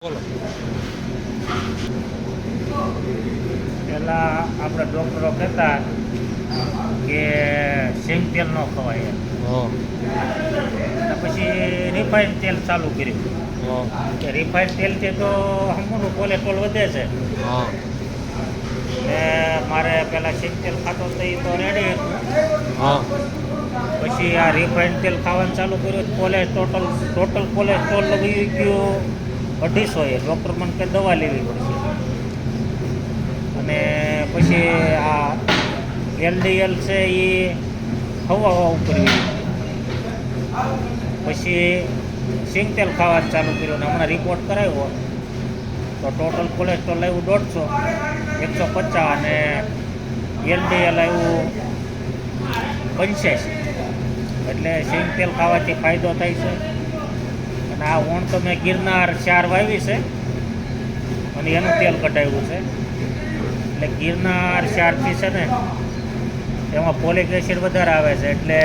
બોલો. પહેલાં આપણે ડૉક્ટરો કહેતા કે સિંગ તેલ ન ખવાય એમ. હા અને પછી રિફાઇન તેલ ચાલુ કર્યું હા કે રિફાઇન તેલથી તો હમણાં કોલેસ્ટ્રોલ વધે છે. હા એટલે મારે પહેલાં સિંગ તેલ ખાતો તો એ તો રેડી હતું. હા પછી આ રિફાઇન તેલ ખાવાનું ચાલુ કર્યું ટોટલ કોલેસ્ટ્રોલ વહી ગયું 250 એ. ડૉક્ટર મને કે દવા લેવી પડશે. અને પછી આ LDL છે એ હવા ઉપર પછી સિંગ તેલ ખાવાનું ચાલુ કર્યું. અને હમણાં રિપોર્ટ કરાવ્યો તો ટોટલ કોલેસ્ટ્રોલ આવ્યું 150 અને LDL આવ્યું 85. એટલે સિંગ તેલ ખાવાથી ફાયદો થાય છે. અને આ ઓણ તો મેં ગિરનાર 4 વાવી છે અને એનું તેલ કઢાવ્યું છે. એટલે ગિરનાર 4થી છે ને એમાં ફોલિક એસિડ વધારે આવે છે. એટલે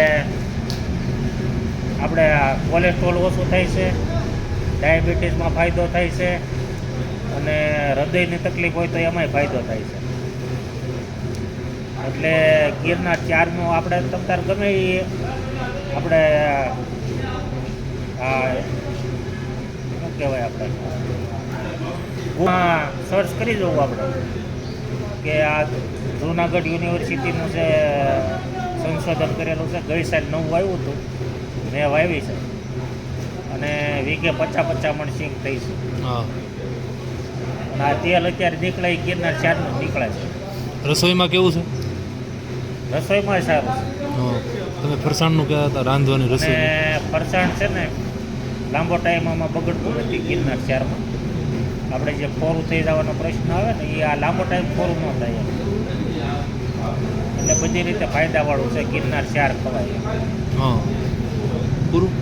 આપણે કોલેસ્ટ્રોલ ઓછું થાય છે, ડાયાબિટીસમાં ફાયદો થાય છે, અને હૃદયની તકલીફ હોય તો એમાંય ફાયદો થાય છે. એટલે ગિરનાર 4નું આપણે તમતાર ગમે એ આપણે શું કહેવાય આપણે સર્ચ કરી જવું આપણે કે આ જૂનાગઢ યુનિવર્સિટીનું જે સંશોધન કરેલું છે. ગઈ સાલ નવું આવ્યું હતું, મેં વાવી છે. અને વીઘે 50-50 મણ સિંગ થઈ છે. હા અને આ તેલ અત્યારે નીકળે એ ગિરનાર 4નું નીકળે છે. રસોઈમાં કેવું છે? રસોઈમાં સારું હા તમે ફરસાણનું કહેતા હતા રાંધવાની છે. રસોઈ. અને ફરસાણ છે ને લાંબો ટાઈમ આમાં બગડતું નથી ગિરનાર 4માં. આપણે જે ખોરું થઈ જવાનો પ્રશ્ન આવે ને એ આ લાંબો ટાઈમ ખોરું ન થાય એમ. એટલે બધી રીતે ફાયદાવાળું છે. ગિરનાર 4 ખવાય. હા પૂરું.